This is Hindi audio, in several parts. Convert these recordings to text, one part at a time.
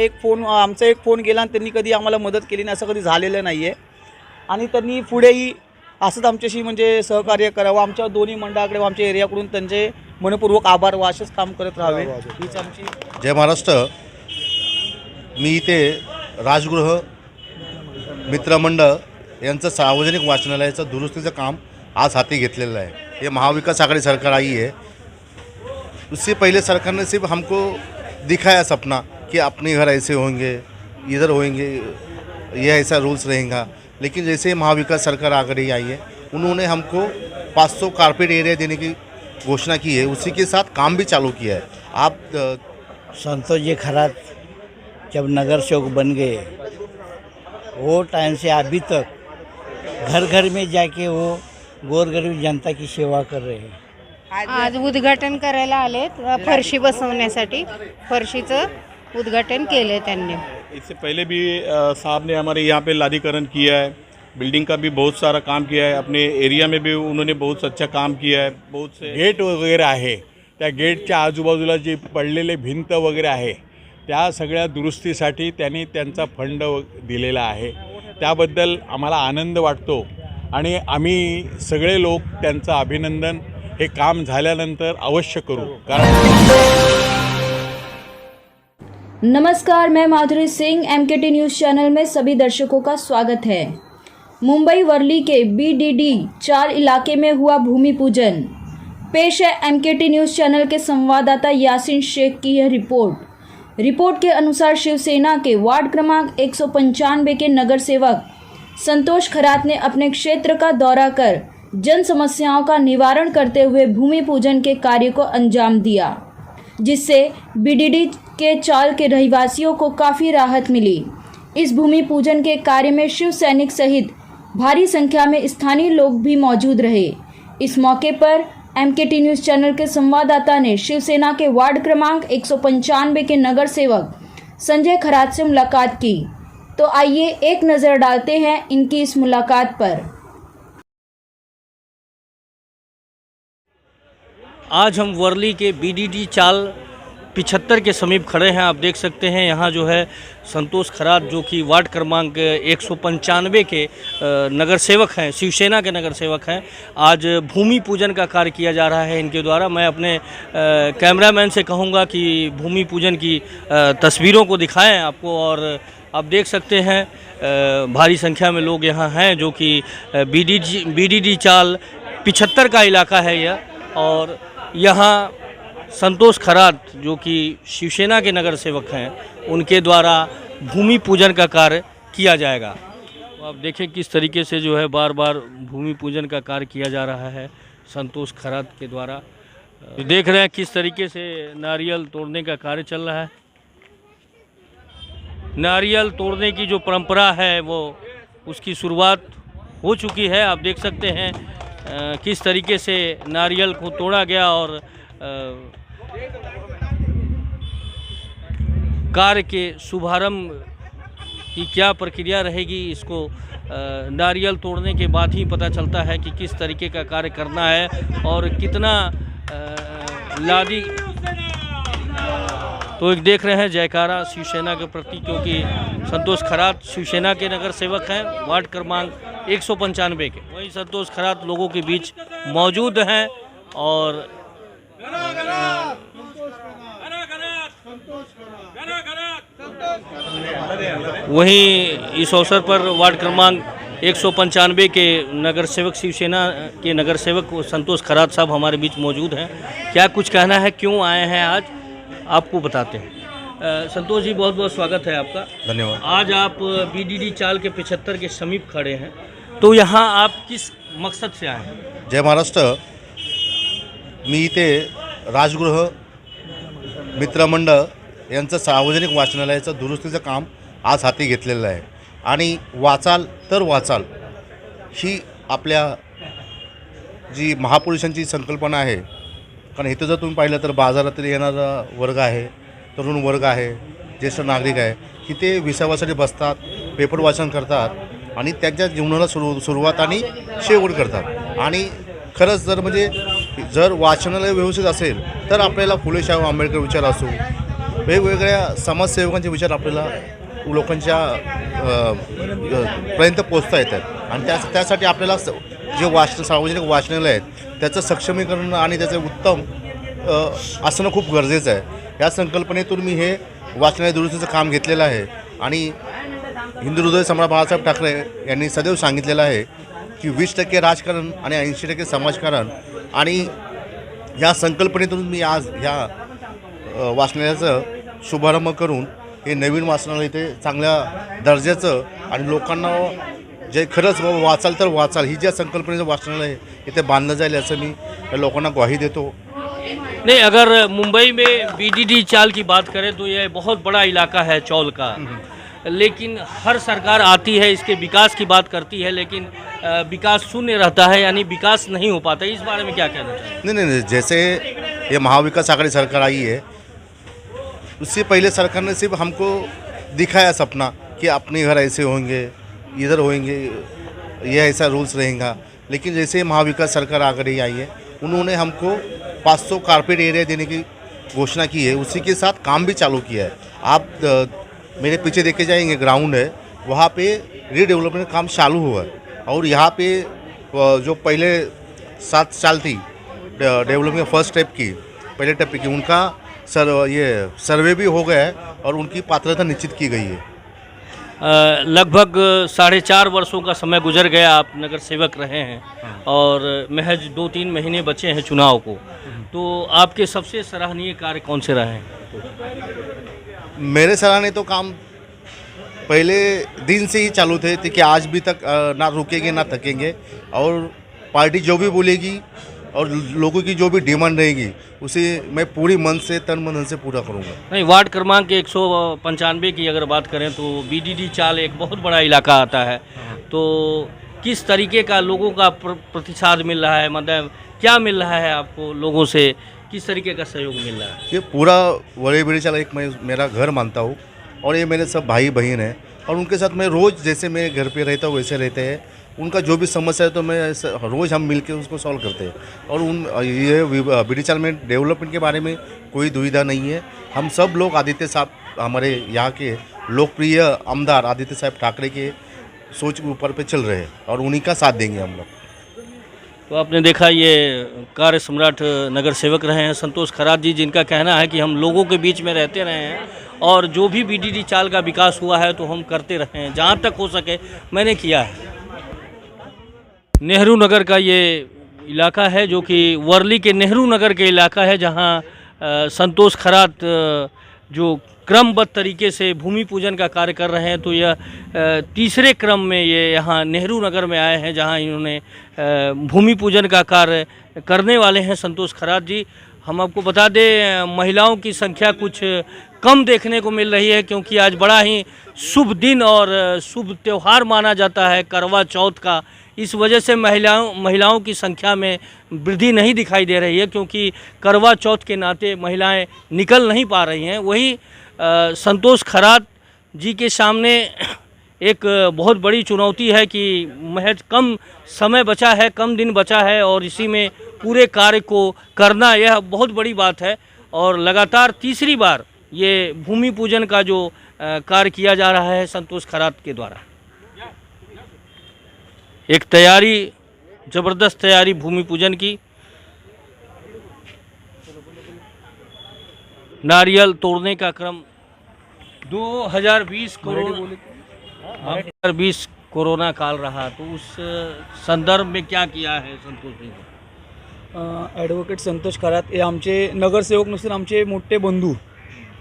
आमचा एक फोन गेला आणि त्यांनी कधी आम्हाला मदत केली नाही, असं कधी झालेलं नाही आहे. आणि त्यांनी पुढेही असंच आमच्याशी म्हणजे सहकार्य करावं. आमच्या दोन्ही मंडळाकडे व आमच्या एरियाकडून त्यांचे मनपूर्वक आभार व असेच काम करत राहावे हीच आमची. जय महाराष्ट्र. मी इथे राजगृह मित्रमंडळ यांचं सार्वजनिक वाचनालयाचं दुरुस्तीचं काम आज हाती घेतलेलं है। ये महाविकास आघाड़ी सरकार आई है, उससे पहले सरकार ने सिर्फ हमको दिखाया सपना कि अपने घर ऐसे होंगे, इधर होंगे, ये ऐसा रूल्स रहेगा। लेकिन जैसे ही महाविकास सरकार आघाड़ी आई है, उन्होंने हमको 500 कारपेट एरिया देने की घोषणा की है, उसी के साथ काम भी चालू किया है। आप संतोष जी खरात जब नगर सेवक बन गए, वो टाइम से अभी तक घर घर में जाके वो गोरगरीब जनता की सेवा कर रहे हैं। आज उद्घाटन करायला आलेत, फरशी बसवण्यासाठी फरशीचं उद्घाटन केले त्यांनी। इससे पहले भी साहब ने हमारे यहाँ पे लादीकरण किया है, बिल्डिंग का भी बहुत सारा काम किया है, अपने एरिया में भी उन्होंने बहुत अच्छा काम किया है। बहुत से गेट वगैरे आहे, त्या गेटच्या आजूबाजूला जे पडलेले भिंत वगैरे आहे त्या सगळ्या दुरुस्तीसाठी त्यांनी त्यांचा फंड दिलेला आहे। त्याबद्दल आम्हाला आनंद वाटतो आणि आम्ही सगळे लोक त्यांचं अभिनंदन हे काम झाल्यानंतर अवश्य करू। नमस्कार, मैं माधुरी सिंह, MKT न्यूज़ चैनल में सभी दर्शकों का स्वागत है। मुंबई वर्ली के BDD 4 इलाके में हुआ भूमि पूजन। पेश है MKT न्यूज़ चैनल के संवाददाता यासीन शेख की यह रिपोर्ट के अनुसार शिवसेना के वार्ड क्रमांक 195 के नगर सेवक संतोष खरात ने अपने क्षेत्र का दौरा कर जन समस्याओं का निवारण करते हुए भूमि पूजन के कार्य को अंजाम दिया, जिससे BDD के 4 के रहवासियों को काफ़ी राहत मिली। इस भूमि पूजन के कार्य में शिव सैनिक सहित भारी संख्या में स्थानीय लोग भी मौजूद रहे। इस मौके पर MKT न्यूज़ चैनल के संवाददाता ने शिवसेना के वार्ड क्रमांक 195 के नगर सेवक संजय खरात से मुलाकात की। तो आइए एक नज़र डालते हैं इनकी इस मुलाकात पर। आज हम वर्ली के BDD 4 75 के समीप खड़े हैं। आप देख सकते हैं यहाँ जो है संतोष खरात जो कि वार्ड क्रमांक 195 के नगर सेवक हैं, शिवसेना के नगर सेवक हैं। आज भूमि पूजन का कार्य किया जा रहा है इनके द्वारा। मैं अपने कैमरामैन से कहूँगा कि भूमि पूजन की तस्वीरों को दिखाएं आपको। और आप देख सकते हैं भारी संख्या में लोग यहाँ हैं जो कि BDD 4 75 का इलाका है यह। और यहाँ संतोष खरात जो कि शिवसेना के नगर सेवक हैं, उनके द्वारा भूमि पूजन का कार्य किया जाएगा। तो आप देखें किस तरीके से जो है बार बार भूमि पूजन का कार्य किया जा रहा है संतोष खरात के द्वारा। देख रहे हैं किस तरीके से नारियल तोड़ने का कार्य चल रहा है। नारियल तोड़ने की जो परंपरा है वो उसकी शुरुआत हो चुकी है। आप देख सकते हैं किस तरीके से नारियल को तोड़ा गया और कार्य के शुभारंभ की क्या प्रक्रिया रहेगी, इसको नारियल तोड़ने के बाद ही पता चलता है कि किस तरीके का कार्य करना है और कितना लादी। तो एक देख रहे हैं जयकारा शिवसेना के प्रति, क्योंकि संतोष खरात शिवसेना के नगर सेवक हैं वार्ड क्रमांक 195 के। वहीं संतोष खरात लोगों के बीच मौजूद हैं और वहीं इस अवसर पर वार्ड क्रमांक 195 के नगर सेवक शिवसेना के नगर सेवक संतोष खरात साहब हमारे बीच मौजूद हैं। क्या कुछ कहना है, क्यों आए हैं आज, आपको बताते हैं। संतोष जी, बहुत बहुत स्वागत है आपका। धन्यवाद। आज आप BDD 4 के 75 के समीप खड़े हैं, तो यहाँ आप किस मकसद से आए हैं? जय महाराष्ट्र. मी इथे राजगृह मित्रमंडळ यांचं सार्वजनिक वाचनालयाचं दुरुस्तीचं काम आज हाती घेतलेलं आहे आणि वाचाल तर वाचाल ही आपल्या जी महापुरुषांची संकल्पना आहे। कारण इथं जर तुम्ही पाहिलं तर बाजारातील येणारा वर्ग आहे, तरुण वर्ग आहे, ज्येष्ठ नागरिक आहे, की ते विसावासाठी बसतात, पेपर वाचन करतात आणि त्यांच्या जीवनाला सुरुवात आणि शेवट करतात। आणि खरंच जर वाचनालय व्यवस्थित असेल तर आपल्याला फुले शाहू आंबेडकर विचार असो, वेगवेगळ्या समाजसेवकांचे विचार आपल्याला लोकांच्या पर्यंत पोचता येतात आणि त्यासाठी आपल्याला जे सार्वजनिक वाचनालय आहेत त्याचं सक्षमीकरण आणि त्याचं उत्तम असणं खूप गरजेचं आहे. या संकल्पनेतून मी हे वाचनालय दुरुस्तीचं काम घेतलेलं आहे आणि हिंदू हृदय सम्राट बाळासाहेब ठाकरे यांनी सदैव सांगितलेलं आहे की 20% राजकारण आणि 80% समाजकारण आणि या संकल्पनेतून मी आज ह्या वाचनालयाचं शुभारंभ करून हे नवीन वाचनालय इथे चांगल्या दर्जाचं आणि लोकांना जे खरंच वाचाल तर वाचाल ही ज्या संकल्पनेचं वाचनालय इथे बांधलं जाईल असं मी लोकांना ग्वाही देतो. नहीं, अगर मुंबई में बीडीडी चाल की बात करें तो यह बहुत बड़ा इलाका है चौल का, लेकिन हर सरकार आती है इसके विकास की बात करती है, लेकिन विकास शून्य रहता है, यानी विकास नहीं हो पाता. इस बारे में क्या कहना चाहिए? नहीं, जैसे ये महाविकास आघाड़ी सरकार आई है उससे पहले सरकार ने सिर्फ हमको दिखाया सपना कि अपने घर ऐसे होंगे, इधर होंगे, ये ऐसा रूल्स रहेगा. लेकिन जैसे महाविकास सरकार आगे आई है उन्होंने हमको 500 कारपेट एरिया देने की घोषणा की है. उसी के साथ काम भी चालू किया है. आप मेरे पीछे देखे जाएंगे ग्राउंड है, वहाँ पे रीडेवलपमेंट काम चालू हुआ है. और यहाँ पे जो पहले 7 साल थी डेवलपमेंट फर्स्ट स्टेप की पहले टप्पे की उनका ये सर्वे भी हो गया है और उनकी पात्रता निश्चित की गई है. लगभग 4.5 वर्षों का समय गुजर गया, आप नगर सेवक रहे हैं और महज 2-3 महीने बचे हैं चुनाव को, तो आपके सबसे सराहनीय कार्य कौन से रहे हैं? मेरे सराहनीय तो काम पहले दिन से ही चालू थे कि आज भी तक ना रुकेंगे ना थकेंगे और पार्टी जो भी बोलेगी और लोगों की जो भी डिमांड रहेगी उसे मैं पूरी मन से तन मन से पूरा करूँगा. नहीं, वार्ड क्रमांक 195 की अगर बात करें तो बीडीडी चाल एक बहुत बड़ा इलाका आता है, तो किस तरीके का लोगों का प्रतिसाद मिल रहा है, मतलब क्या मिल रहा है आपको लोगों से, किस तरीके का सहयोग मिल रहा है? ये पूरा बड़ी चाल एक मैं मेरा घर मानता हूँ और ये मेरे सब भाई बहन हैं और उनके साथ मैं रोज़ जैसे मैं घर पे रहता हूँ वैसे रहते हैं. उनका जो भी समस्या है तो मैं रोज़ हम मिलके उसको सॉल्व करते हैं. और ये बीडी चाल में डेवलपमेंट के बारे में कोई दुविधा नहीं है. हम सब लोग आदित्य साहब हमारे यहाँ के लोकप्रिय आमदार आदित्य साहब ठाकरे के सोच के ऊपर पे चल रहे हैं और उन्हीं का साथ देंगे हम लोग. तो आपने देखा ये कार्य सम्राट नगर सेवक रहे हैं संतोष खरात जी, जिनका कहना है कि हम लोगों के बीच में रहते रहे हैं और जो भी बीडीडी चाल का विकास हुआ है तो हम करते रहे हैं, जहाँ तक हो सके मैंने किया है. नेहरू नगर का ये इलाका है जो कि वर्ली के नेहरू नगर के इलाका है, जहाँ संतोष खरात जो क्रमबद्ध तरीके से भूमि पूजन का कार्य कर रहे हैं, तो यह तीसरे क्रम में ये यहाँ नेहरू नगर में आए हैं जहाँ इन्होंने भूमि पूजन का कार्य करने वाले हैं संतोष खरात जी. हम आपको बता दें महिलाओं की संख्या कुछ कम देखने को मिल रही है, क्योंकि आज बड़ा ही शुभ दिन और शुभ त्यौहार माना जाता है करवा चौथ का. इस वजह से महिलाओं की संख्या में वृद्धि नहीं दिखाई दे रही है, क्योंकि करवा चौथ के नाते महिलाएं निकल नहीं पा रही हैं. वहीं संतोष खरात जी के सामने एक बहुत बड़ी चुनौती है कि महज कम समय बचा है, कम दिन बचा है और इसी में पूरे कार्य को करना यह बहुत बड़ी बात है. और लगातार तीसरी बार ये भूमि पूजन का जो कार्य किया जा रहा है संतोष खरात के द्वारा. एक तैयारी, ज़बरदस्त तैयारी भूमि पूजन की. नारियल तोड़ने का क्रम 2020 कोरोना काल रहा, तो उस संदर्भ में क्या किया है संतोष जी? ॲडव्होकेट संतोष खरात हे आमचे नगरसेवक नसून आमचे मोठे बंधू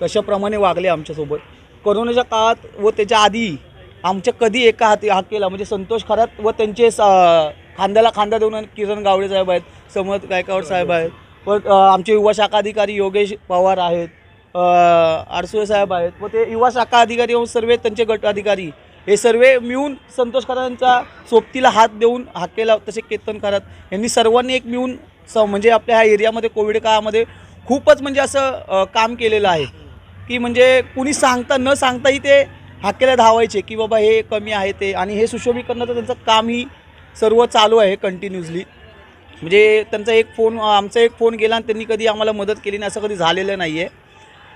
तशाप्रमाणे वागले आमच्यासोबत. कोरोनाच्या काळात व त्याच्या आधी आमच्या कधी एका हात केला म्हणजे संतोष खरात व त्यांचे खांद्याला खांदा देऊन किरण गावडे साहेब आहेत, समर्थ गायकवाड साहेब आहेत, व आमचे युवा शाखा अधिकारी योगेश पवार आहेत, आडसुळे साहेब आहेत, व ते युवा शाखा अधिकारी व सर्व त्यांचे गट अधिकारी हे सर्व मिळून संतोष खरातांचा सोबतीला हात देऊन हाकेला. तसे केतन खरात यांनी सर्वांनी एक मिळून म्हणजे आपल्या ह्या एरियामध्ये कोविड काळामध्ये खूपच म्हणजे असं काम केलेलं आहे की म्हणजे कुणी सांगता न सांगताही ते हाकेला धावायचे की बाबा हे कमी आहे ते, आणि हे सुशोभीकरणाचं त्यांचं कामही सर्व चालू आहे कंटिन्युअसली. म्हणजे त्यांचा आमचा एक फोन गेला आणि त्यांनी कधी आम्हाला मदत केली नाही असं कधी झालेलं नाही आहे.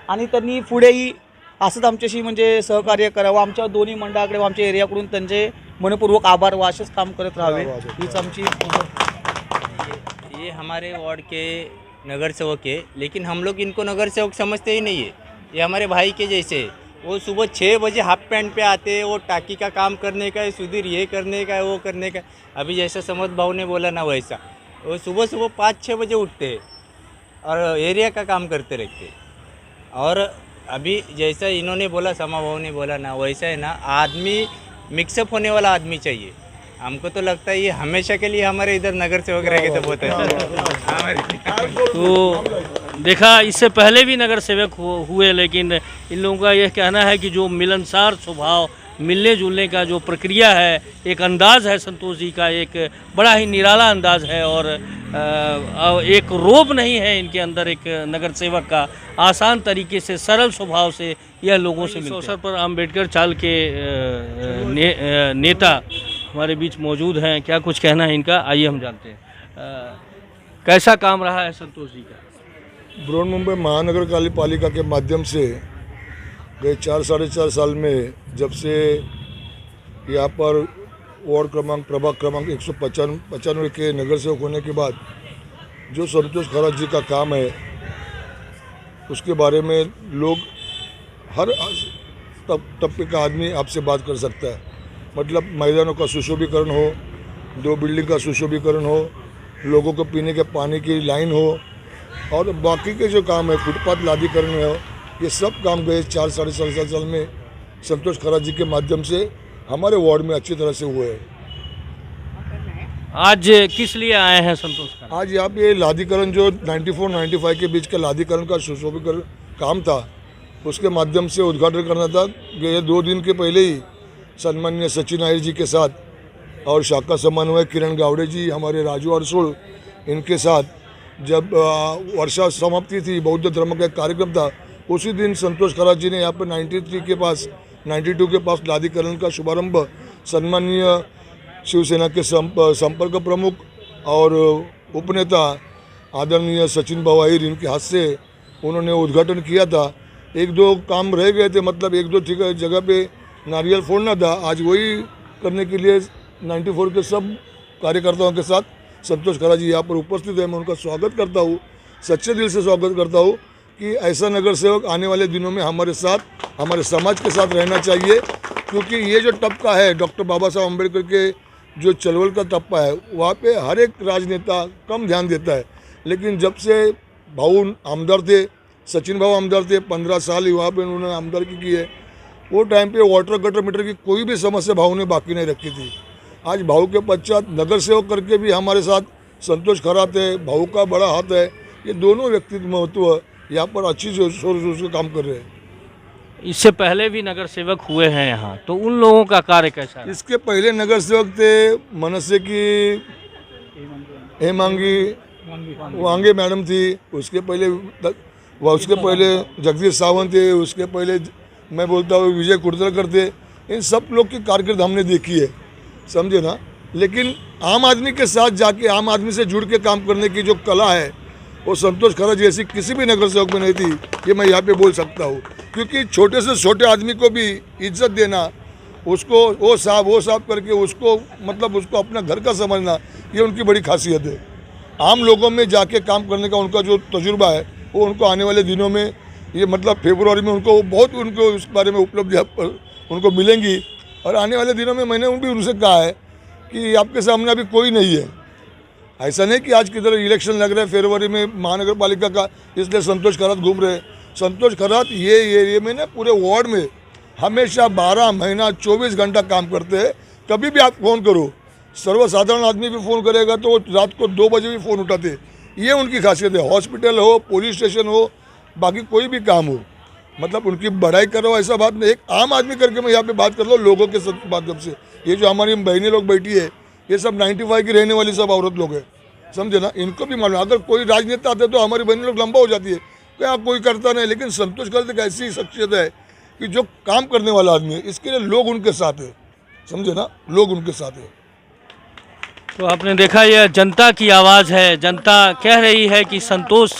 आणि त्यांनी पुढेही असंच आमच्याशी म्हणजे सहकार्य करावं, आमच्या दोन्ही मंडळाकडे व आमच्या एरियाकडून त्यांचे मनपूर्वक आभार व असेच काम करत राहावे हीच आमची। ये हमारे वार्ड के नगर सेवक है, लेकिन हम लोग इनको नगर सेवक समझते ही नहीं है। ये हमारे भाई के जैसे है। वो सुबह 6 बजे हाफ पैंट पे आते हैं, वो टाकी का काम करने का है, सुधीर ये करने का है, वो करने का है। अभी जैसा समद भाव ने बोला ना वैसा, वो सुबह सुबह 5-6 बजे उठते हैं और एरिया का काम करते रहते हैं। और अभी जैसा इन्होंने बोला, समा भाव ने बोला ना वैसा है ना, आदमी मिक्सअप होने वाला आदमी चाहिए। हमको तो लगता है ये हमेशा के लिए हमारे इधर नगर सेवक रहेंगे तो बहुत अच्छा। तो देखा, इससे पहले भी नगर सेवक हुए, लेकिन इन लोगों का यह कहना है कि जो मिलनसार स्वभाव, मिलने जुलने का जो प्रक्रिया है, एक अंदाज़ है संतोष जी का, एक बड़ा ही निराला अंदाज़ है और एक रोब नहीं है इनके अंदर एक नगर सेवक का। आसान तरीके से, सरल स्वभाव से यह लोगों से मिलते हैं। इस अवसर पर अम्बेडकर चाल के नेता हमारे बीच मौजूद हैं। क्या कुछ कहना है इनका, आइए हम जानते हैं। कैसा काम रहा है संतोष जी का? बृहन्मुंबई महानगर पालिका के माध्यम से गए 4-4.5 साल में, जब से यहाँ पर वार्ड क्रमांक, प्रभाग क्रमांक 195 के नगर सेवक होने के बाद जो संतोष खरात जी का काम है उसके बारे में लोग, हर तबके का आदमी आपसे बात कर सकता है। मतलब मैदानों का सुशोभीकरण हो, 2 बिल्डिंग का सुशोभीकरण हो, लोगों को पीने के पानी की लाइन हो और बाकी के जो काम है, फुटपाथ लादीकरण हो, ये सब काम गए 4-4.5 साल में संतोष खरात जी के माध्यम से हमारे वार्ड में अच्छी तरह से हुए हैं। आज किस लिए आए हैं संतोष खरात? आज यहाँ पे लादीकरण जो 94-95 के बीच का लादीकरण का सुशोभीकरण काम था, उसके माध्यम से उद्घाटन करना था। गए 2 दिन के पहले ही सम्माननीय सचिन आयर जी के साथ और शाखा समन्वय किरण गावड़े जी, हमारे राजू अरसोल, इनके साथ जब वर्षा समाप्ति थी, बौद्ध धर्म का एक कार्यक्रम था, उसी दिन संतोष खरात जी ने यहाँ पर 92 के पास लादीकरण का शुभारंभ सम्माननीय शिवसेना के संपर्क प्रमुख और उपनेता आदरणीय सचिन भाऊ आहिर, इनके हाथ से उन्होंने उद्घाटन किया था। 1-2 काम रह गए थे, मतलब 1-2 ठीक जगह पे नारियल फोड़ना था। आज वही करने के लिए 94 के सब कार्यकर्ताओं के साथ संतोष खरात जी यहाँ पर उपस्थित है। मैं उनका स्वागत करता हूँ, सच्चे दिल से स्वागत करता हूँ कि ऐसा नगर सेवक आने वाले दिनों में हमारे साथ, हमारे समाज के साथ रहना चाहिए। क्योंकि ये जो टप्पा है, डॉक्टर बाबा साहब अम्बेडकर के जो चलवल का टप्पा है, वहाँ पे हर एक राजनेता कम ध्यान देता है। लेकिन जब से भाऊ आमदार थे, सचिन भाऊ आमदार थे, 15 साल वहाँ पे उन्होंने आमदारकी की है, वो टाइम पे वाटर गटर मीटर की कोई भी समस्या भाऊ ने बाकी नहीं रखी थी। आज भाऊ के पश्चात नगर सेवक करके भी हमारे साथ संतोष खरात है, भाऊ का बड़ा हाथ है। ये दोनों व्यक्तित्व महत्व यहाँ पर अच्छी शोर से काम कर रहे हैं। इससे पहले भी नगर सेवक हुए हैं यहाँ, तो उन लोगों का कार्य कैसा है? इसके पहले नगर सेवक थे मनसे की हेमांगी वांगे मैडम थी, उसके पहले जगदीश सावंत थे, उसके पहले मैं बोलता हूँ विजय कुर्तलकर थे। इन सब लोग की कारकिर्द हमने देखी है, समझे ना। लेकिन आम आदमी के साथ जाके, आम आदमी से जुड़ के काम करने की जो कला है, वो संतोष खरात जैसी किसी भी नगर सेवक में नहीं थी, ये मैं यहाँ पे बोल सकता हूँ। क्योंकि छोटे से छोटे आदमी को भी इज्जत देना, उसको वो साहब करके उसको, मतलब उसको अपना घर का समझना, ये उनकी बड़ी खासियत है। आम लोगों में जाके काम करने का उनका जो तजुर्बा है, वो उनको आने वाले दिनों में, ये मतलब फरवरी में उनको बहुत, उनको इस बारे में उपलब्धियाँ उनको मिलेंगी। और आने वाले दिनों में मैंने भी उनसे कहा है कि आपके सामने अभी कोई नहीं है। ऐसा नहीं कि आज किधर इलेक्शन लग रहा है फरवरी में महानगर पालिका का, इसलिए संतोष खरात घूम रहे हैं। संतोष खरात ये एरिया में ना, पूरे वार्ड में हमेशा 12 महीना 24 घंटा काम करते हैं। कभी भी आप फ़ोन करो, सर्वसाधारण आदमी भी फ़ोन करेगा तो रात को 2 बजे भी फ़ोन उठाते। ये उनकी खासियत है। हॉस्पिटल हो, पुलिस स्टेशन हो, बाकी कोई भी काम हो, मतलब उनकी बड़ाई करो ऐसा बात नहीं। एक आम आदमी करके मैं यहाँ पे बात कर लो लोगों के माध्यम से। ये जो हमारी बहनें लोग बैठी है, ये सब 95 की रहने वाली सब औरत लोग हैं, समझे ना। इनको भी मालूम, अगर कोई राजनेता आते तो हमारी बहनें लोग लंबा हो जाती है, क्या कोई करता नहीं। लेकिन संतोष खरात एक ऐसी शख्सियत है कि जो काम करने वाला आदमी है, इसके लिए लोग उनके साथ है, समझे ना, लोग उनके साथ है। तो आपने देखा यह जनता की आवाज़ है। जनता कह रही है कि संतोष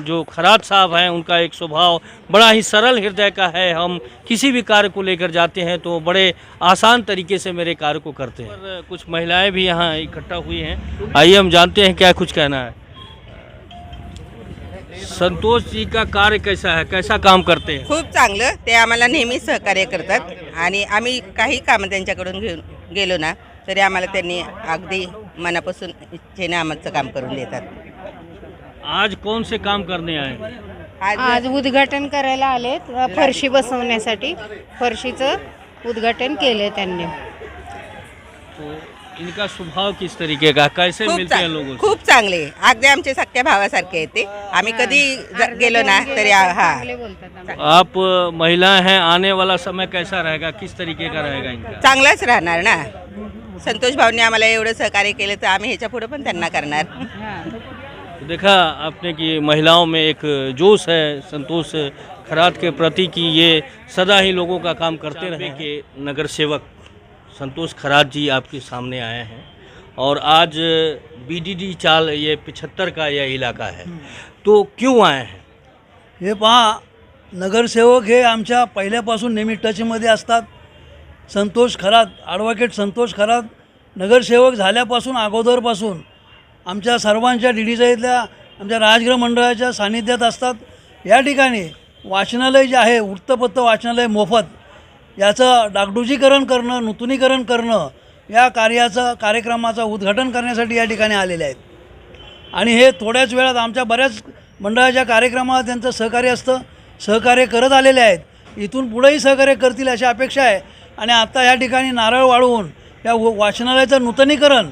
जो खरात साहब हैं उनका एक स्वभाव बड़ा ही सरल हृदय का है। हम किसी भी कार्य को लेकर जाते हैं तो बड़े आसान तरीके से मेरे कार्य को करते हैं। और कुछ महिलाएं भी यहाँ इकट्ठा हुई हैं। आइए हम जानते हैं क्या कुछ कहना है। संतोष जी का कार्य कैसा है, कैसा काम करते हैं? खूप चांगलं. ते आम्हाला नेहमी सहकार्य करतात आणि आम्ही काही कामं त्यांच्याकडून घेऊन गेलो ना तरी आम्हाला त्यांनी अगदी मनापासून इच्छेने आमचं काम करून देतात. आज कौन से काम करने आए हैं? आज उद्घाटन करायला आलेत फरशी बसवण्यासाठी. फरशीचं उद्घाटन केलं त्यांनी. तो इनका स्वभाव किस तरीके का, कैसे मिलते हैं लोगों से? खूप चांगले, अगदी आमचे सख्या भावासारखे आहेत ते. आम्ही कधी गेलो ना तरी हा चांगले बोलतात आम्हाला. आप महिलाएं हैं, आने वाला समय कैसा रहेगा, किस तरीके का रहेगा इनका? चांगलाच राहणार ना. संतोष भाऊने आम्हाला एवढं सहकार्य केलं तर आम्ही ह्याच्या पुढे पण त्यांना करणार. तो देखा आपने कि महिलाओं में एक जोश है संतोष खरात के प्रति कि ये सदा ही लोगों का काम करते रहे। के नगर सेवक संतोष खरात जी आपके सामने आए हैं और आज बीडीडी चाल ये 75 का यह इलाका है, तो क्यों आए हैं? हे पहा, नगरसेवक हे आमच्या पहिल्यापासून नेहमी टचमध्ये असतात. संतोष खरात, ॲडव्होकेट संतोष खरात नगरसेवक झाल्यापासून अगोदरपासून आमच्या सर्वांच्या डीडीच्या इथल्या आमच्या राजगृह मंडळाच्या सानिध्यात असतात. या ठिकाणी वाचनालय जे आहे, वृत्तपत्र वाचनालय मोफत, याचं डागडुजीकरण करणं, नूतनीकरण करणं, या कार्यक्रमाचं उद्घाटन करण्यासाठी या ठिकाणी आलेले आहेत. आणि हे थोड्याच वेळात आमच्या बऱ्याच मंडळाच्या कार्यक्रमात त्यांचं सहकार्य असतं, सहकार्य करत आलेले आहेत. इथून पुढेही सहकार्य करतील अशी अपेक्षा आहे. आणि आता या ठिकाणी नारळ वाढवून या वाचनालयाचं नूतनीकरण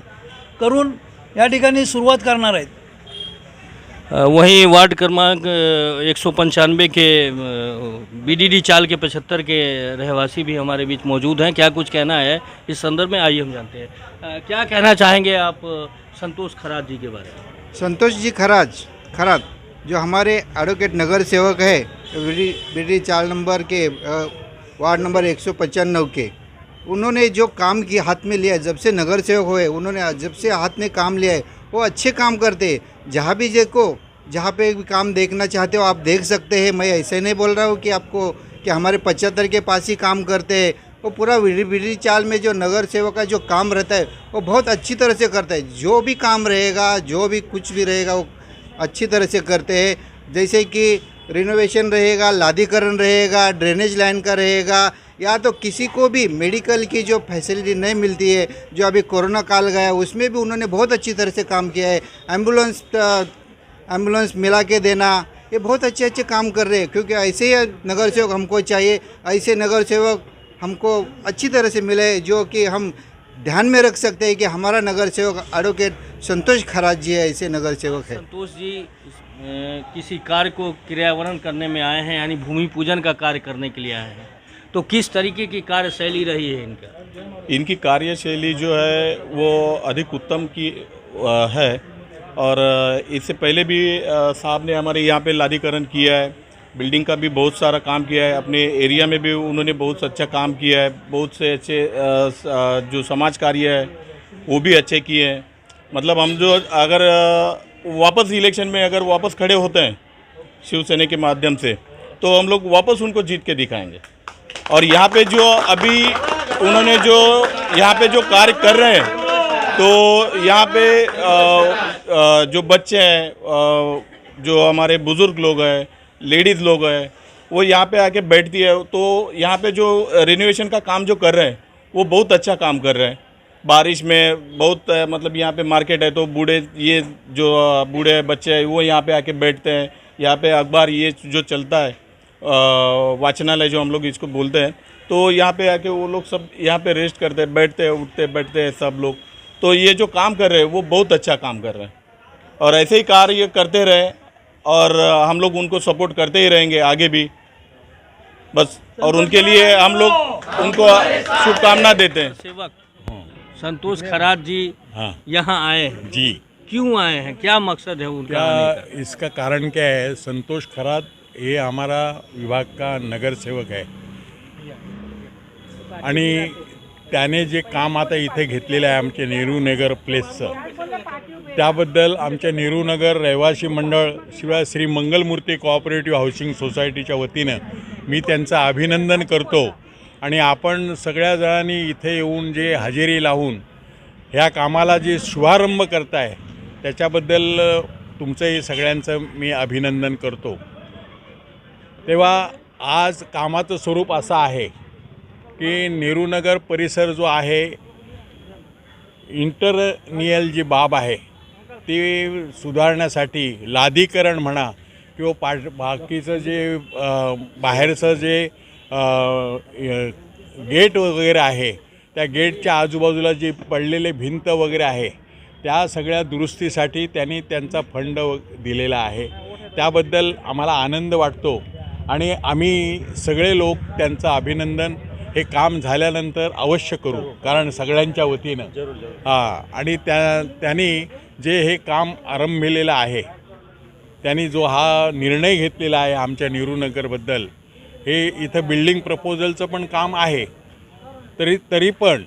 करून या ठिकाणी सुरुवात करणार आहेत. वहीं वार्ड क्रमांक 195 के बीडीडी चाल के 75 के रहवासी भी हमारे बीच मौजूद हैं। क्या कुछ कहना है इस संदर्भ में, आइए हम जानते हैं। क्या कहना चाहेंगे आप संतोष खरात जी के बारे में? संतोष जी खरात जो हमारे एडवोकेट नगर सेवक है बीडीडी 4 नंबर के वार्ड नंबर 195 के, उन्होंने जो काम की हाथ में लिया है, जब से नगर सेवक हुए उन्होंने जब से हाथ में काम लिया है वो अच्छे काम करते हैं। जहाँ भी जहाँ पे भी काम देखना चाहते हो आप देख सकते हैं। मैं ऐसे नहीं बोल रहा हूँ कि आपको कि हमारे 75 के पास ही काम करते हैं। वो पूरा बीडीडी चाल में जो नगर सेवक का जो काम रहता है वो बहुत अच्छी तरह से करता है। जो भी काम रहेगा, जो भी कुछ भी रहेगा वो अच्छी तरह से करते हैं। जैसे कि रिनोवेशन रहेगा, लादीकरण रहेगा, ड्रेनेज लाइन का रहेगा, या तो किसी को भी मेडिकल की जो फैसिलिटी नहीं मिलती है, जो अभी कोरोना काल गया उसमें भी उन्होंने बहुत अच्छी तरह से काम किया है। एम्बुलेंस मिला के देना, ये बहुत अच्छे काम कर रहे हैं। क्योंकि ऐसे ही नगर सेवक हमको चाहिए, ऐसे नगर सेवक हमको अच्छी तरह से मिले जो कि हम ध्यान में रख सकते हैं कि हमारा नगर सेवक एडवोकेट संतोष खरात जी है, ऐसे नगर सेवक है। संतोष जी किसी कार्य को क्रियान्वयन करने में आए हैं, यानी भूमि पूजन का कार्य करने के लिए आए हैं, तो किस तरीके की कार्यशैली रही है इनका? इनकी कार्यशैली जो है वो अधिक उत्तम की है। और इससे पहले भी साहब ने हमारे यहाँ पे लादीकरण किया है, बिल्डिंग का भी बहुत सारा काम किया है। अपने एरिया में भी उन्होंने बहुत अच्छा काम किया है। बहुत से अच्छे जो समाज कार्य है वो भी अच्छे किए हैं। मतलब हम जो अगर वापस इलेक्शन में अगर वापस खड़े होते हैं शिवसेना के माध्यम से, तो हम लोग वापस उनको जीत के दिखाएंगे। और यहाँ पे जो अभी उन्होंने जो यहाँ पे जो कार्य कर रहे हैं, तो यहाँ पे जो बच्चे हैं, जो हमारे बुज़ुर्ग लोग हैं, लेडीज़ लोग हैं, वो यहाँ पे आके बैठती है। तो यहाँ पे जो रिनोवेशन का काम जो कर रहे हैं वो बहुत अच्छा काम कर रहे हैं। बारिश में बहुत मतलब यहाँ पे मार्केट है तो बूढ़े, ये जो बूढ़े बच्चे हैं वो यहाँ पे आके बैठते हैं। यहाँ पे अखबार ये जो चलता है, वाचनालय जो हम लोग इसको बोलते हैं, तो यहाँ पे आके वो लोग सब यहाँ पे रेस्ट करते हैं, बैठते हैं, उठते बैठते हैं सब लोग। तो ये जो काम कर रहे हैं वो बहुत अच्छा काम कर रहे हैं और ऐसे ही कार्य करते रहें और हम लोग उनको सपोर्ट करते ही रहेंगे आगे भी बस। और उनके लिए हम लोग उनको शुभकामना देते हैं। सेवक संतोष खरात जी यहाँ आए हैं जी, क्यों आए हैं, क्या मकसद है उनका आने का? इसका कारण क्या है? संतोष खरात ये हमारा विभाग का नगर सेवक है आणि त्याने जे काम आता इथे घेतलेलं आहे आमच्या नेहरू नगर प्लेसचं, त्याबद्दल आमच्या नेहरू नगर रहिवासी मंडळ शिवाय श्री मंगलमूर्ती कोऑपरेटिव्ह हाऊसिंग सोसायटीच्या वतीनं मी त्यांचं अभिनंदन करतो. आणि आपण सगळ्या जणांनी इथे येऊन जे हजेरी लावून ह्या कामाला जे शुभारंभ करताय त्याच्याबद्दल तुमचंही सगळ्यांचं मी अभिनंदन करतो. तेव्हा आज कामाचं स्वरूप असं आहे की नेहरू नगर परिसर जो आहे, इंटरनियल जी बाब आहे ती सुधारण्यासाठी लादीकरण म्हणा किंवा बाकीचं जे बाहेरचं जे गेट वगैरे आहे, त्या गेटच्या आजूबाजूला जी पडलेले भिंत वगैरे आहे त्या सगळ्या दुरुस्तीसाठी त्यांनी त्यांचा फंड दिलेला आहे. त्याबद्दल आम्हाला आनंद वाटतो आणि आम्ही सगळे लोक त्यांचं अभिनंदन हे काम झाल्यानंतर अवश्य करू, कारण सगळ्यांच्या वतीनं आणि त्यांनी जे हे काम आरंभिलेलं आहे, त्यांनी जो हा निर्णय घेतलेला आहे आमच्या नेहरू नगरबद्दल, हे इथं बिल्डिंग प्रपोजलचं पण काम आहे. तरी पण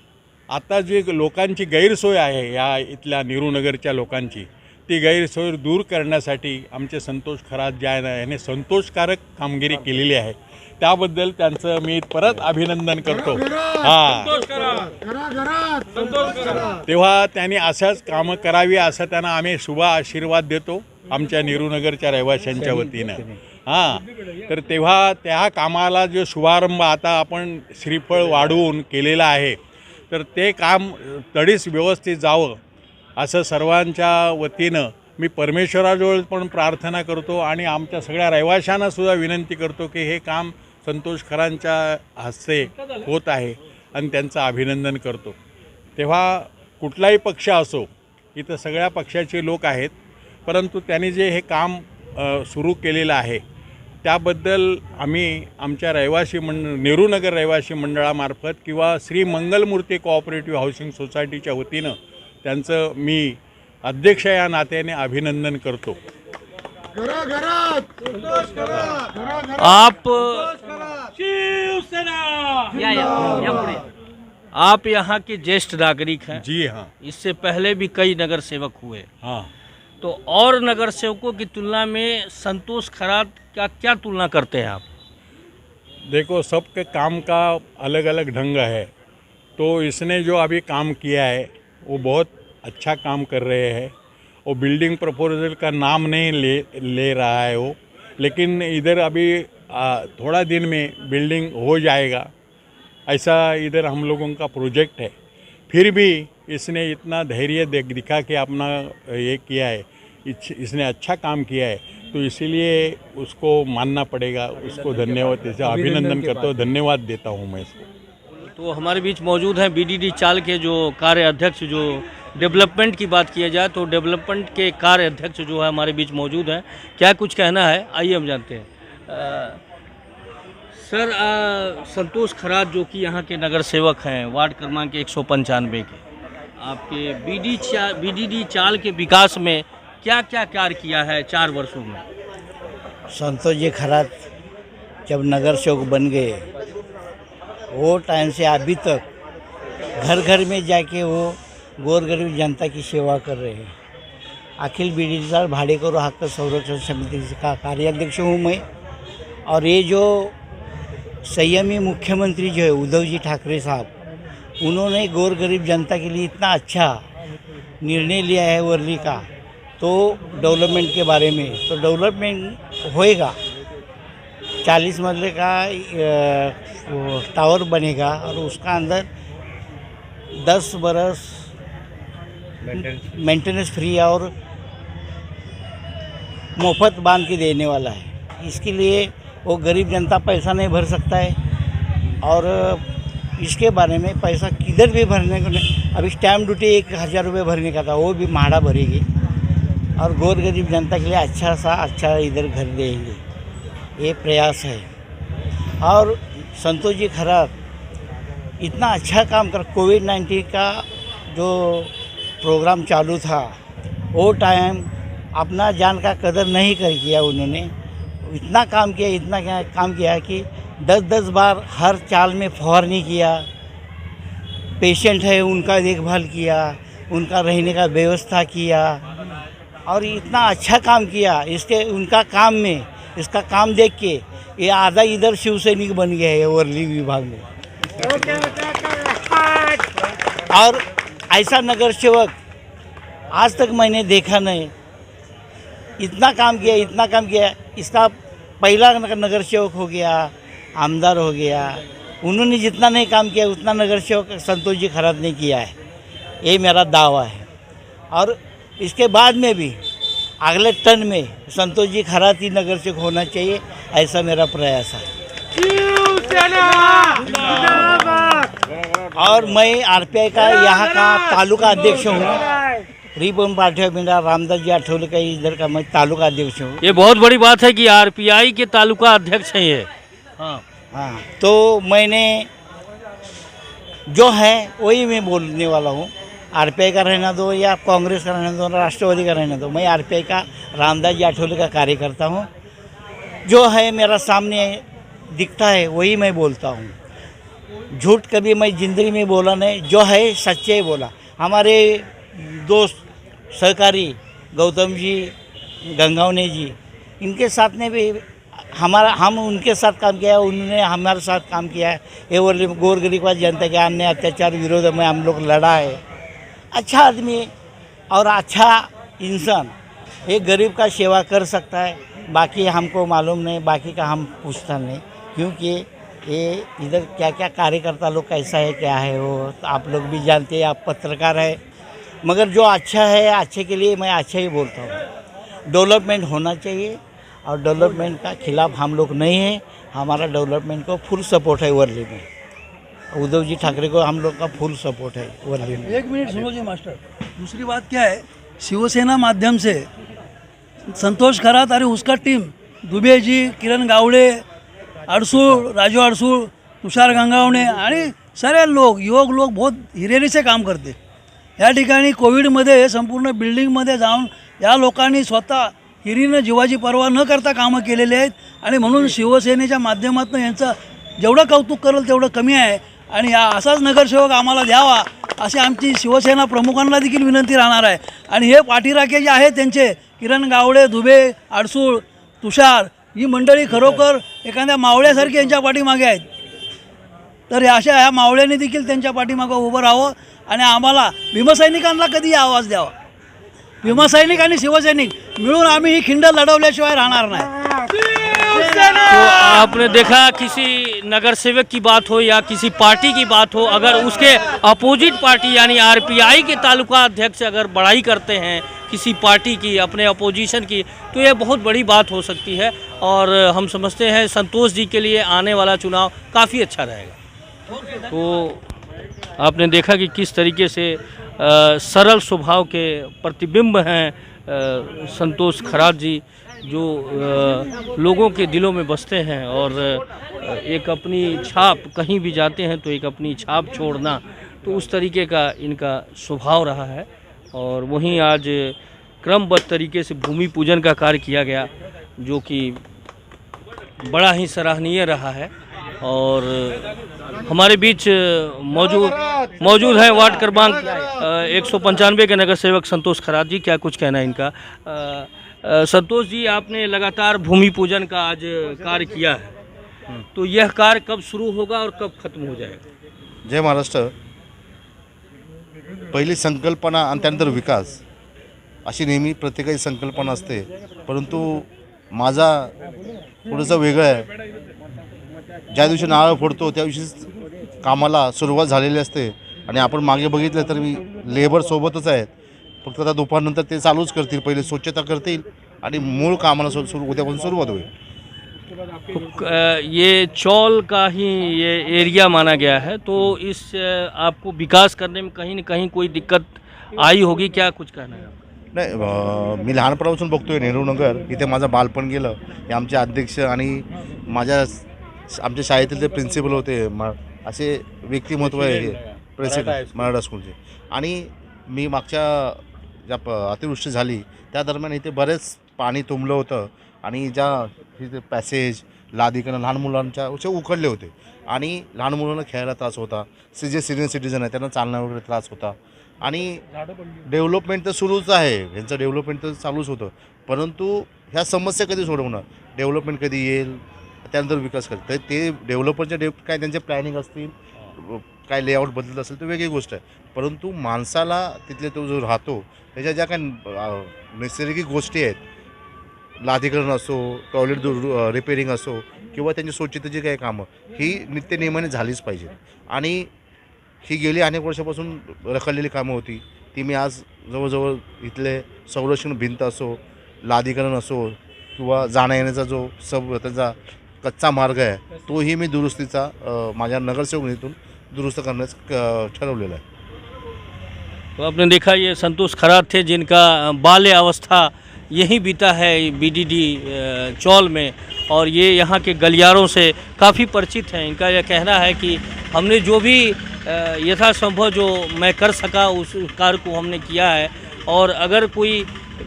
आता जे लोकांची गैरसोय आहे या इथल्या नेहरू नगरच्या लोकांची, ती गैरसोय दूर करण्यासाठी आमचे संतोष खरात जे आहे ना, याने संतोषकारक कामगिरी केलेली आहे. त्याबद्दल त्यांचं मी परत अभिनंदन करतो. तेव्हा त्यांनी अशाच कामं करावी असं त्यांना आम्ही शुभ आशीर्वाद देतो आमच्या नेहरू नगरच्या रहिवाशांच्या वतीनं. तर तेव्हा त्या कामाला जो शुभारंभ आता आपण श्रीफळ वाढवून केलेला आहे, तर ते काम तडीस व्यवस्थित जावं असं सर्वांच्या वतीनं मी परमेश्वराजवळ पण प्रार्थना करतो आणि आमच्या सगळ्या रहिवाशांना सुद्धा विनंती करतो की हे काम संतोष खरांच्या हस्ते होत आहे आणि त्यांचं अभिनंदन करतो. तेव्हा कुठलाही पक्ष असो, इथं सगळ्या पक्षाचे लोक आहेत, परंतु त्यांनी जे हे काम सुरू केलेलं आहे त्याबद्दल आम्ही आमच्या नेहरू नगर रहिवासी मंडळामार्फत किंवा श्री मंगलमूर्ती कोऑपरेटिव्ह हाऊसिंग सोसायटीच्या वतीनं त्यांचं मी अध्यक्ष या नात्याने अभिनंदन करतो. आप यहाँ के ज्येष्ठ नागरिक हैं. जी हाँ. इससे पहले भी कई नगर सेवक हुए. हाँ. तो और नगर सेवकों की तुलना में संतोष खरात का क्या तुलना करते हैं आप? देखो, सबके काम का अलग अलग ढंग है, तो इसने जो अभी काम किया है वो बहुत अच्छा काम कर रहे हैं. वो बिल्डिंग प्रपोजल का नाम नहीं ले रहा है वो, लेकिन इधर अभी थोड़ा दिन में बिल्डिंग हो जाएगा, ऐसा इधर हम लोगों का प्रोजेक्ट है. फिर भी इसने इतना धैर्य दिखा के अपना ये किया है, इसने अच्छा काम किया है, तो इसीलिए उसको मानना पड़ेगा. उसको धन्यवाद, इसका अभिनंदन करता हूँ, धन्यवाद देता हूँ मैं इसको. तो हमारे बीच मौजूद हैं बीडीडी चाल के जो कार्य अध्यक्ष, जो डेवलपमेंट की बात किया जाए तो डेवलपमेंट के कार्य अध्यक्ष जो है हमारे बीच मौजूद हैं. क्या कुछ कहना है, आइए हम जानते हैं. सर, संतोष खरात जो कि यहाँ के नगर सेवक हैं, वार्ड क्रमांक 195 के, आपके बीडीडी चाल के विकास में क्या क्या कार्य किया है 4 वर्षों में? संतोष जी खरात जब नगर सेवक बन गए, वो टाइम से अभी तक घर घर में जाके वो गोर गरीब जनता की सेवा कर रहे हैं. अखिल बीडीडी चाल भाड़ेकरू हक्क संरक्षण समिति का कार्याध्यक्ष हूँ मैं. और ये जो संयमी मुख्यमंत्री जो है उद्धव जी ठाकरे साहब, उन्होंने गोर गरीब जनता के लिए इतना अच्छा निर्णय लिया है वर्ली का, तो डेवलपमेंट के बारे में, तो डेवलपमेंट होएगा. 40 मरले का टावर बनेगा और उसका अंदर 10 बरस मेंटेनेंस फ्री और मुफ्त बांध के देने वाला है. इसके लिए वो गरीब जनता पैसा नहीं भर सकता है, और इसके बारे में पैसा किधर भी भरने को नहीं. अभी स्टैम्प ड्यूटी 1000 रुपये भरने का था, वो भी माड़ा भरेगी, और गोर गरीब जनता के लिए अच्छा इधर घर देंगे, ये प्रयास है. और संतोष जी खरात इतना अच्छा काम कर, कोविड-19 का जो प्रोग्राम चालू था वो टाइम अपना जान का कदर नहीं किया उन्होंने. इतना काम किया कि 10-10 बार हर चाल में फौरनी किया, पेशेंट है उनका देखभाल किया, उनका रहने का व्यवस्था किया और इतना अच्छा काम किया। इसके उनका काम में इसका काम देख के ये आधा इधर शिवसैनिक बन गया है वर्ली विभाग में। और ऐसा नगर सेवक आज तक मैंने देखा नहीं। इतना काम किया। इसका पहला नगर सेवक हो गया, आमदार हो गया। उन्होंने जितना नहीं काम किया उतना नगर सेवक संतोष जी खरात ने किया है, ये मेरा दावा है। और इसके बाद में भी अगले टर्न में संतोष जी खरात ही नगर सेवक होना चाहिए, ऐसा मेरा प्रयास है। और मैं आरपीआई का यहाँ का तालुका अध्यक्ष हूँ। रिपन पाठिया बिंडा रामदास जी आठवले का इधर का मैं तालुका अध्यक्ष हूँ। ये बहुत बड़ी बात है कि आरपीआई के तालुका अध्यक्ष हैं ये। हाँ, तो मैंने जो है वही मैं बोलने वाला हूँ। आरपीआई का रहना दो या कांग्रेस का रहना दो, राष्ट्रवादी का रहना दो, मैं आरपीआई का रामदास जी आठवले का कार्यकर्ता हूँ। जो है मेरा सामने दिखता है वही मैं बोलता हूँ। झूठ कभी मैं ज़िंदगी में बोला नहीं, जो है सच्चाई बोला। हमारे दोस्त सहकारी गौतम जी, गंगावने जी, इनके साथ ने भी हम उनके साथ काम किया है, उन्होंने हमारे साथ काम किया है। ये वर्ली गोर गरीब जनता के अन्य अत्याचार विरोध में हम लोग लड़ा है। अच्छा आदमी और अच्छा इंसान ये गरीब का सेवा कर सकता है। बाकी हमको मालूम नहीं, बाकी का हम पूछता नहीं, क्योंकि ये इधर क्या क्या कार्यकर्ता लोग कैसा है क्या है वो तो आप लोग भी जानते हैं, आप पत्रकार है। मगर जो अच्छा है अच्छे के लिए मैं अच्छा ही बोलता हूँ। डेवलपमेंट होना चाहिए और डेवलपमेंट का खिलाफ हम लोग नहीं हैं। हमारा डेवलपमेंट को फुल सपोर्ट है वर्ली में। उद्धव जी ठाकरे को हम लोग का फुल सपोर्ट है वर्ली में। एक मिनट सुनो जी मास्टर, दूसरी बात क्या है, शिवसेना माध्यम से संतोष खरात और उसका टीम दुबे जी, किरण गावड़े, अडसूळ, राजू अडसूळ, तुषार गंगावणे आणि सारे लोग युवक लोग बहुत हिरिरी से काम करते। या ठिकाणी कोविडमध्ये संपूर्ण बिल्डिंगमध्ये जाऊन या लोकांनी स्वतः हिरीनं जीवाची पर्वा न करता कामं केलेले आहेत आणि म्हणून शिवसेनेच्या माध्यमातून यांचं जेवढं कौतुक करेल तेवढं कमी आहे। आणि या असाच नगरसेवक आम्हाला द्यावा अशी आमची शिवसेना प्रमुखांना देखील विनंती राहणार आहे। आणि हे पाठीराखे जे आहेत त्यांचे किरण गावडे, दुबे, अडसूळ, तुषार ही मंडळी खरोखर एखाद्या मावळ्यासारखी यांच्या पाठीमागे आहेत। तर अशा ह्या मावळ्यांनी देखील त्यांच्या पाठीमागं उभं राहावं आणि आम्हाला भीमसैनिकांना कधी आवाज द्यावा। भीमसैनिक आणि शिवसैनिक मिळून आम्ही ही खिंड लढवल्याशिवाय राहणार नाही। तो आपने देखा, किसी नगर सेवक की बात हो या किसी पार्टी की बात हो, अगर उसके अपोजिट पार्टी यानी आरपीआई के तालुका अध्यक्ष अगर बड़ाई करते हैं किसी पार्टी की, अपने अपोजिशन की, तो ये बहुत बड़ी बात हो सकती है। और हम समझते हैं संतोष जी के लिए आने वाला चुनाव काफ़ी अच्छा रहेगा। तो आपने देखा कि किस तरीके से सरल स्वभाव के प्रतिबिंब हैं संतोष खरात जी, जो लोगों के दिलों में बसते हैं और एक अपनी छाप, कहीं भी जाते हैं तो एक अपनी छाप छोड़ना, तो उस तरीके का इनका स्वभाव रहा है। और वहीं आज क्रमबद्ध तरीके से भूमि पूजन का कार्य किया गया, जो कि बड़ा ही सराहनीय रहा है। और हमारे बीच मौजूद हैं वार्ड क्रमांक 195 के नगर सेवक संतोष खरात जी। क्या कुछ कहना है इनका? संतोष जी, आपने लगातार भूमि पूजन का आज कार्य किया है, तो यह कार्य कब शुरू होगा और कब खत्म हो जाएगा? जय महाराष्ट्र। पहिली संकल्पना आणि त्यानंतर विकास अशी नेहमी प्रत्येकाची संकल्पना असते, परंतु माझा थोडंसं वेगळं आहे। ज्या दिवशी नारळ फोडतो त्या दिवशीच कामाला सुरुवात झालेली असते आणि आपण मागे बघितलं तर मी लेबर सोबतच आहेत, फक्त आता दुपारनंतर ते चालूच करतील, पहिले स्वच्छता करतील आणि मूळ कामाला उद्यापासून सुरुवात होईल। तो ये चौल का ही ये एरिया माना गया है, तो इस आपको विकास करने में कहीं न कहीं कोई दिक्कत आई होगी, क्या कुछ कहना है? नाही, मी लहानपणापासून बघतोय नेहरू नगर, इथे माझं बालपण गेलं। हे आमचे अध्यक्ष आणि आमच्या शाळेतील ते प्रिन्सिपल होते, असे व्यक्तिमत्व आहे हे प्रेसिडेंट मराठा स्कूलचे। आणि मी मागच्या ज्या अतिवृष्टी झाली त्या दरम्यान इथे बरेच पाणी तुंबलं होतं आणि ज्या इथे पॅसेज लादीकरण लहान मुलांच्या असे उकडले होते आणि लहान मुलांना खेळायला त्रास होता, जे सिनियर सिटीजन आहे त्यांना चालण्या वगैरे त्रास होता आणि डेव्हलपमेंट तर सुरूच आहे, ह्यांचं डेव्हलपमेंट तर चालूच होतं, परंतु ह्या समस्या कधी सोडवणार, डेव्हलपमेंट कधी येईल, त्यानंतर विकास करेल, तर ते डेव्हलपरचे काय त्यांचे प्लॅनिंग असतील, काय लेआउट बदलत असेल तर वेगळी गोष्ट आहे, परंतु माणसाला तिथले तो जो राहतो त्याच्या ज्या काही नैसर्गिक गोष्टी आहेत, लादीकरण असो, टॉयलेट रिपेअरिंग असो किंवा त्यांची स्वच्छतेची काही कामं ही नित्यनेमाने झालीच पाहिजे आणि ही गेली अनेक वर्षापासून रखडलेली कामं होती, ती मी आज जवळजवळ इथले संरक्षण भिंत असो, लादीकरण असो किंवा जाण्या येण्याचा जो त्याचा कच्चा मार्ग आहे तोही मी दुरुस्तीचा माझ्या नगरसेवक निधीतून दुरुस्त करण्यास ठरवलेला आहे. तो आपने देखा ये संतोष खरात थे जिनका बाल्य अवस्था यहीं बीता है बीडीडी चौल में और ये यहाँ के गलियारों से काफ़ी परिचित हैं. इनका यह कहना है कि हमने जो भी यथासंभव जो मैं कर सका उस कार्य को हमने किया है और अगर कोई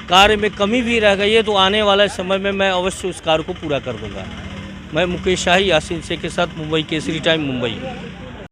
कार्य में कमी भी रह गई है तो आने वाले समय में मैं अवश्य उस कार्य को पूरा कर दूंगा. मैं मुकेश शाही, यासीन शेख के साथ मुंबई केसरी टाइम, मुंबई.